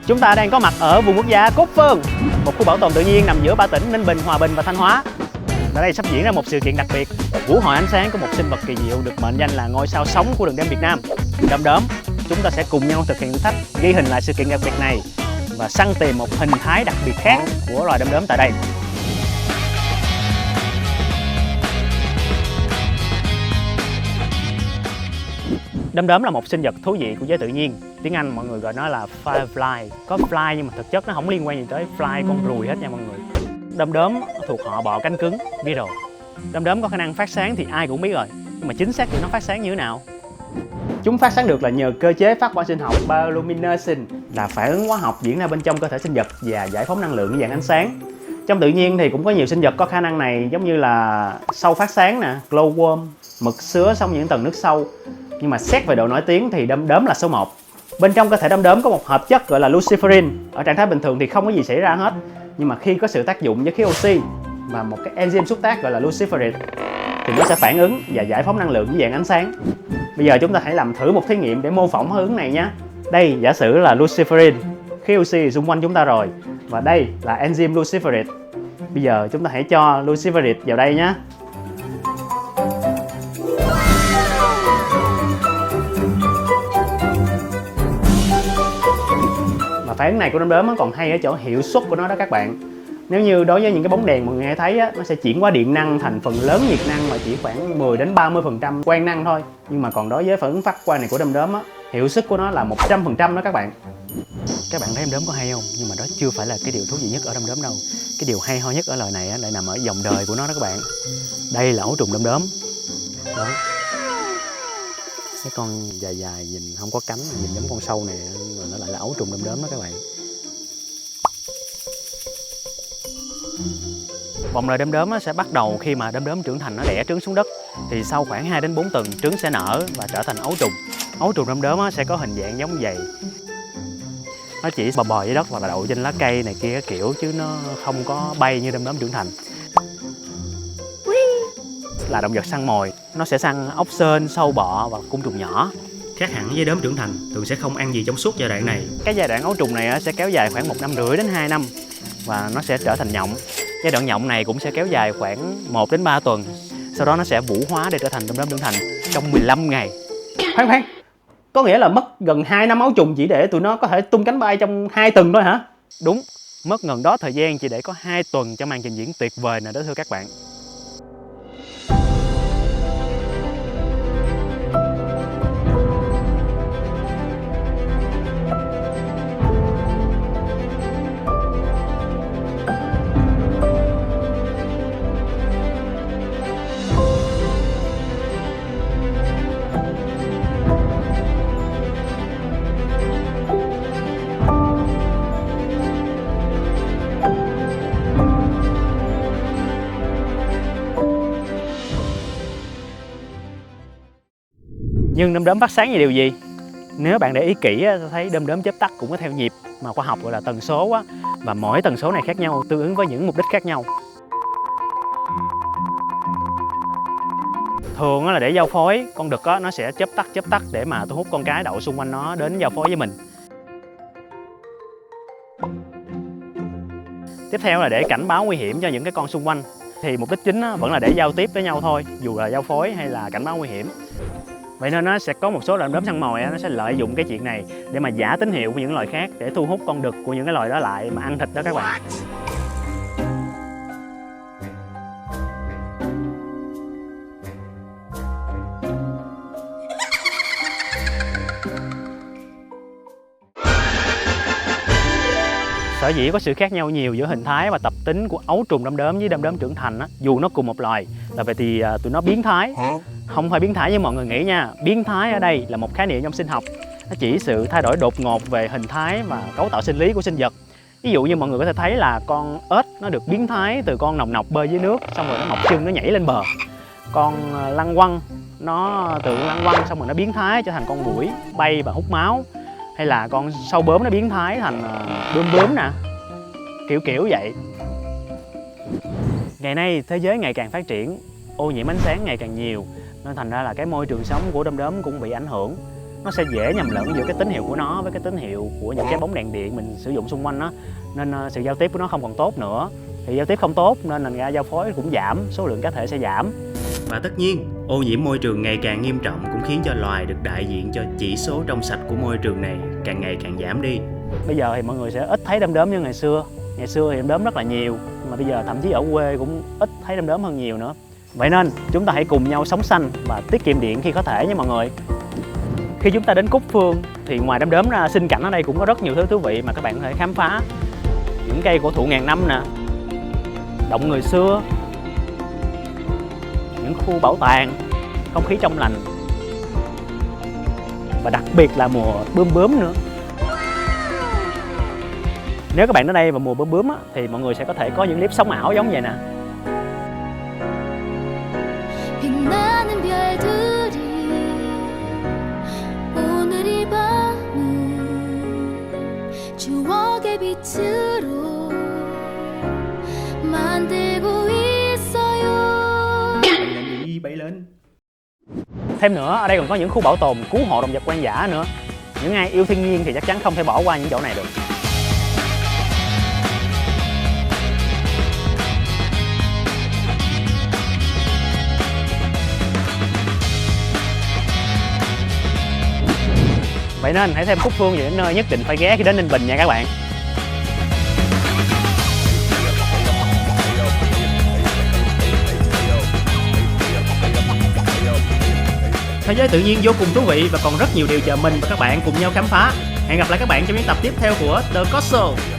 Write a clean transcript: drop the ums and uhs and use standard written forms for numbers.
Chúng ta đang có mặt ở vườn quốc gia Cúc Phương, một khu bảo tồn tự nhiên nằm giữa ba tỉnh Ninh Bình, Hòa Bình và Thanh Hóa. Ở đây sắp diễn ra một sự kiện đặc biệt, vũ hội ánh sáng của một sinh vật kỳ diệu được mệnh danh là ngôi sao sống của đường đêm Việt Nam, đom đóm. Chúng ta sẽ cùng nhau thực hiện thử thách ghi hình lại sự kiện đặc biệt này và săn tìm một hình thái đặc biệt khác của loài đom đóm tại đây. Đom đóm là một sinh vật thú vị của giới tự nhiên. Tiếng Anh mọi người gọi nó là firefly. Có fly nhưng mà thực chất nó không liên quan gì tới fly con ruồi hết nha mọi người. Đom đóm thuộc họ bọ cánh cứng, beetle. Đom đóm có khả năng phát sáng thì ai cũng biết rồi. Nhưng mà chính xác thì nó phát sáng như thế nào? Chúng phát sáng được là nhờ cơ chế phát quang sinh học bioluminescence, là phản ứng hóa học diễn ra bên trong cơ thể sinh vật và giải phóng năng lượng dạng ánh sáng. Trong tự nhiên thì cũng có nhiều sinh vật có khả năng này, giống như là sâu phát sáng nè, glowworm, mực sứa sống những tầng nước sâu. Nhưng mà xét về độ nổi tiếng thì đom đóm là số 1. Bên trong cơ thể đom đóm có một hợp chất gọi là luciferin. Ở trạng thái bình thường thì không có gì xảy ra hết. Nhưng mà khi có sự tác dụng với khí oxy và một cái enzyme xúc tác gọi là luciferase thì nó sẽ phản ứng và giải phóng năng lượng dưới dạng ánh sáng. Bây giờ chúng ta hãy làm thử một thí nghiệm để mô phỏng phản ứng này nhé. Đây giả sử là luciferin, khí oxy xung quanh chúng ta rồi. Và đây là enzyme luciferase. Bây giờ chúng ta hãy cho luciferase vào đây nhé. Phản ứng này của đom đóm còn hay ở chỗ hiệu suất của nó đó các bạn. Nếu như đối với những cái bóng đèn mọi người hay thấy á, nó sẽ chuyển hóa điện năng thành phần lớn nhiệt năng mà chỉ khoảng 10 đến 30% quang năng thôi. Nhưng mà còn đối với phản ứng phát quang này của đom đóm á, hiệu suất của nó là 100% đó các bạn. Các bạn thấy đom đóm có hay không? Nhưng mà đó chưa phải là cái điều thú vị nhất ở đom đóm đâu. Cái điều hay ho nhất ở lời này á, lại nằm ở dòng đời của nó đó các bạn. Đây là ấu trùng đom đóm. Đó. Cái con dài dài nhìn không có cánh, nhìn giống con sâu này, mà nó lại là ấu trùng đom đóm đó các bạn. Vòng đời đom đóm sẽ bắt đầu khi mà đom đóm trưởng thành, nó đẻ trứng xuống đất. Thì sau khoảng 2 đến 4 tuần trứng sẽ nở và trở thành ấu trùng. Ấu trùng đom đóm sẽ có hình dạng giống vậy. Nó chỉ bò bò dưới đất hoặc là đậu trên lá cây này kia các kiểu, chứ nó không có bay như đom đóm trưởng thành. Là động vật săn mồi, nó sẽ săn ốc sên, sâu bọ và côn trùng nhỏ. Khác hẳn với đốm trưởng thành, thường sẽ không ăn gì trong suốt giai đoạn này. Cái giai đoạn ấu trùng này sẽ kéo dài khoảng 1,5 năm đến 2 năm và nó sẽ trở thành nhộng. Giai đoạn nhộng này cũng sẽ kéo dài khoảng 1 đến 3 tuần. Sau đó nó sẽ vũ hóa để trở thành đom đóm trưởng thành trong 15 ngày. Khoan, có nghĩa là mất gần 2 năm ấu trùng chỉ để tụi nó có thể tung cánh bay trong 2 tuần thôi hả? Đúng, mất gần đó thời gian chỉ để có 2 tuần cho màn trình diễn tuyệt vời này đó thưa các bạn. Nhưng đom đóm phát sáng vì điều gì? Nếu bạn để ý kỹ thấy đom đóm chớp tắt cũng có theo nhịp mà khoa học gọi là tần số á, và mỗi tần số này khác nhau tương ứng với những mục đích khác nhau. Thường là để giao phối, con đực nó sẽ chớp tắt để mà thu hút con cái đậu xung quanh nó đến giao phối với mình. Tiếp theo là để cảnh báo nguy hiểm cho những cái con xung quanh. Thì mục đích chính vẫn là để giao tiếp với nhau thôi, dù là giao phối hay là cảnh báo nguy hiểm. Vậy nên nó sẽ có một số đom đóm săn mồi nó sẽ lợi dụng cái chuyện này để mà giả tín hiệu của những loài khác để thu hút con đực của những cái loài đó lại mà ăn thịt đó các bạn. Sở dĩ có sự khác nhau nhiều giữa hình thái và tập tính của ấu trùng đom đóm với đom đóm trưởng thành dù nó cùng một loài, là vậy thì tụi nó biến thái. Không phải biến thái như mọi người nghĩ nha. Biến thái ở đây là một khái niệm trong sinh học. Nó chỉ sự thay đổi đột ngột về hình thái và cấu tạo sinh lý của sinh vật. Ví dụ như mọi người có thể thấy là con ếch nó được biến thái từ con nòng nọc bơi dưới nước, xong rồi nó mọc chân nó nhảy lên bờ. Con lăng quăng nó từ lăng quăng xong rồi nó biến thái trở thành con muỗi bay và hút máu. Hay là con sâu bướm nó biến thái thành bướm bướm nè, kiểu vậy. Ngày nay thế giới ngày càng phát triển, ô nhiễm ánh sáng ngày càng nhiều, nên thành ra là cái môi trường sống của đom đóm cũng bị ảnh hưởng. nó sẽ dễ nhầm lẫn giữa cái tín hiệu của nó với cái tín hiệu của những cái bóng đèn điện mình sử dụng xung quanh nó, nên sự giao tiếp của nó không còn tốt nữa. Thì giao tiếp không tốt nên thành ra giao phối cũng giảm, số lượng cá thể sẽ giảm. Và tất nhiên, ô nhiễm môi trường ngày càng nghiêm trọng cũng khiến cho loài được đại diện cho chỉ số trong sạch của môi trường này càng ngày càng giảm đi. Bây giờ thì mọi người sẽ ít thấy đom đóm như ngày xưa. Ngày xưa thì đom đóm rất là nhiều, mà bây giờ thậm chí ở quê cũng ít thấy đom đóm hơn nhiều nữa. Vậy nên chúng ta hãy cùng nhau sống xanh và tiết kiệm điện khi có thể nha mọi người. Khi chúng ta đến Cúc Phương thì ngoài đom đóm ra, sinh cảnh ở đây cũng có rất nhiều thứ thú vị mà các bạn có thể khám phá. Những cây cổ thụ ngàn năm nè, động người xưa, những khu bảo tàng, không khí trong lành, và đặc biệt là mùa bướm bướm nữa. Nếu các bạn đến đây vào mùa bướm bướm á, thì mọi người sẽ có thể có những clip sống ảo giống vậy nè. Bay lên. Thêm nữa, ở đây còn có những khu bảo tồn cứu hộ động vật hoang dã nữa. Những ai yêu thiên nhiên thì chắc chắn không thể bỏ qua những chỗ này được. Vậy nên hãy xem Cúc Phương về những nơi nhất định phải ghé khi đến Ninh Bình nha các bạn. Thế giới tự nhiên vô cùng thú vị và còn rất nhiều điều chờ mình và các bạn cùng nhau khám phá. Hẹn gặp lại các bạn trong những tập tiếp theo của The Costal.